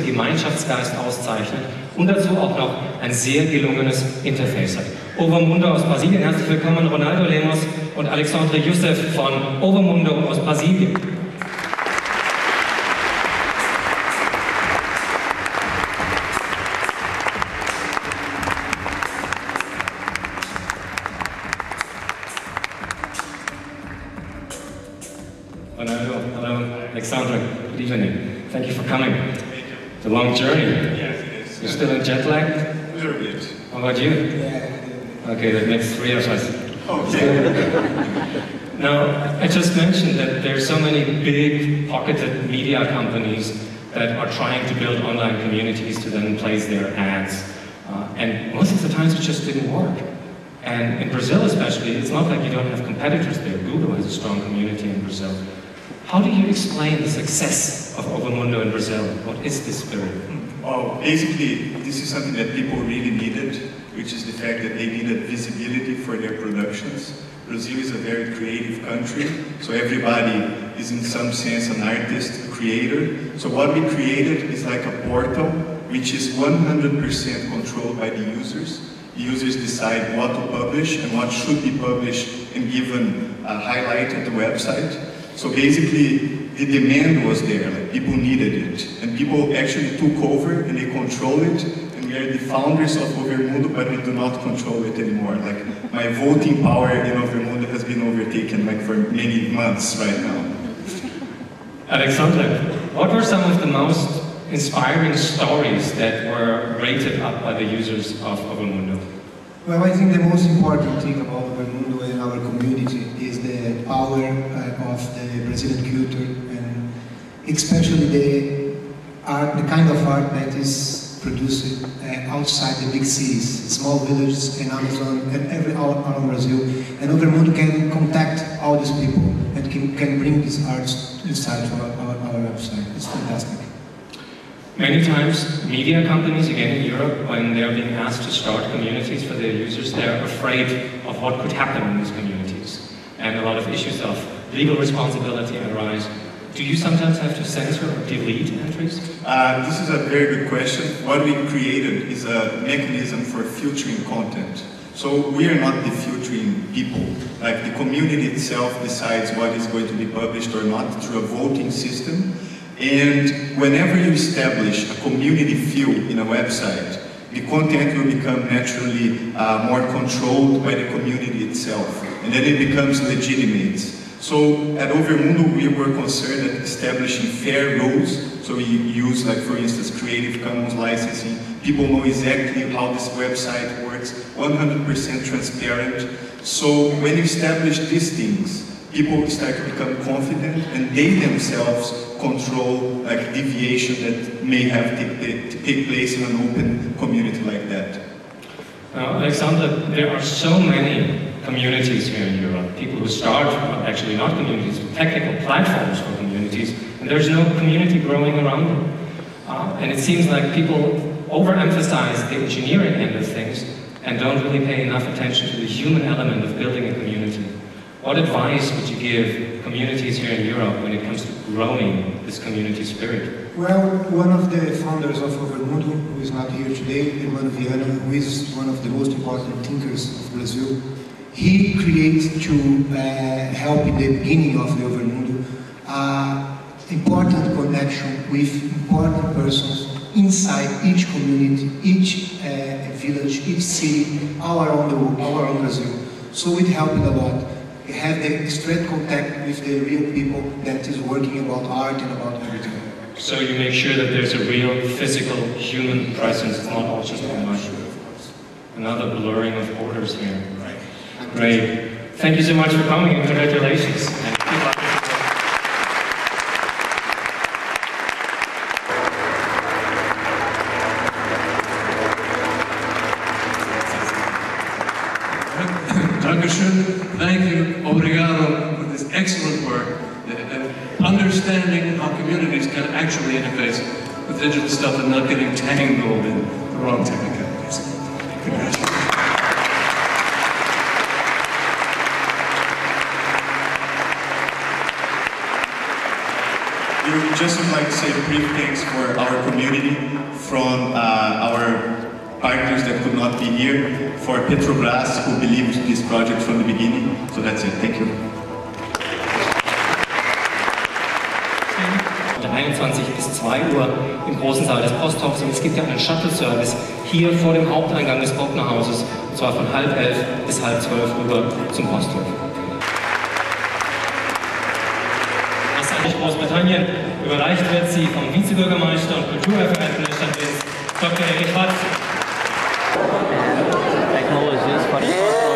Gemeinschaftsgeist auszeichnet und dazu auch noch ein sehr gelungenes Interface hat. Overmundo aus Brasilien, herzlich willkommen, Ronaldo Lemos und Alexandre Youssef von Overmundo aus Brasilien. Ronaldo, hello, Alexandre, good evening. Thank you for coming. It's a long journey. Yes, it is. You're still in jet lag? A little bit. How about you? Yeah. Okay, that makes 3 of us. Okay. Now, I just mentioned that there are so many big pocketed media companies that are trying to build online communities to then place their ads. And most of the times it just didn't work. And in Brazil especially, it's not like you don't have competitors there. Google has a strong community in Brazil. How do you explain the success of Overmundo in Brazil? What is this spirit? Oh, basically, this is something that people really needed, which is the fact that they needed visibility for their productions. Brazil is a very creative country, so everybody is in some sense an artist, a creator. So what we created is like a portal, which is 100% controlled by the users. The users decide what to publish and what should be published and given a highlight at the website. So basically, the demand was there, like people needed it. And people actually took over and they control it. And we are the founders of Overmundo, but we do not control it anymore. Like, my voting power in Overmundo has been overtaken like for many months right now. Alexandre, what were some of the most inspiring stories that were rated up by the users of Overmundo? Well, I think the most important thing about Overmundo and our community is the power of the Brazilian culture, and especially the art, the kind of art that is produced outside the big cities, small villages in Amazon and all around Brazil. And Overmundo can contact all these people and can bring these arts inside our website. It's fantastic. Many times, media companies, again in Europe, when they're being asked to start communities for their users, they're afraid of what could happen in these communities. And a lot of issues of legal responsibility arise. Do you sometimes have to censor or delete entries? This is a very good question. What we created is a mechanism for filtering content. So we are not the filtering people. Like, the community itself decides what is going to be published or not through a voting system. And whenever you establish a community field in a website, the content will become naturally more controlled by the community itself. And then it becomes legitimate. So at Overmundo, we were concerned at establishing fair rules. So we use, like, for instance, Creative Commons licensing. People know exactly how this website works, 100% transparent. So when you establish these things, people start to become confident, and they themselves control, like, deviation that may have to take place in an open community like that. Alexandre, there are so many communities here in Europe. People who start, actually not communities, but technical platforms for communities, and there's no community growing around them. And it seems like people overemphasize the engineering end of things and don't really pay enough attention to the human element of building a community. What advice would you give communities here in Europe when it comes to growing this community spirit? Well, one of the founders of Overmundo, who is not here today, hermano-vianna, who is one of the most important thinkers of Brazil, he created to help in the beginning of the Overmundo important connection with important persons inside each community, each village, each city, all around Brazil. So it helped a lot. Have the straight contact with the real people that is working about art and about everything. So you make sure that there's a real physical human presence, it's not all just online. Another blurring of borders here. Right. Great. Thank you so much for coming and congratulations. And good luck. Thank you, obrigado, for this excellent work, understanding how communities can actually interface with digital stuff and not getting tangled in the wrong technicalities. Congratulations. We just would like to say brief thanks for our community, from our partners that could not be here, for Petrobras, who believed in this project from the beginning. So that's it. Thank you. 21 bis 2 Uhr im großen Saal des Posthofs, und es gibt ja einen Shuttle-Service hier vor dem Haupteingang des Brocknerhauses, und zwar von 11:30 bis 11:30 rüber zum Posthof. Was an Großbritannien überreicht wird sie vom Vizebürgermeister und Kulturreferenten der Stadt Linz, Dr. Erich Watz. Tecnologias para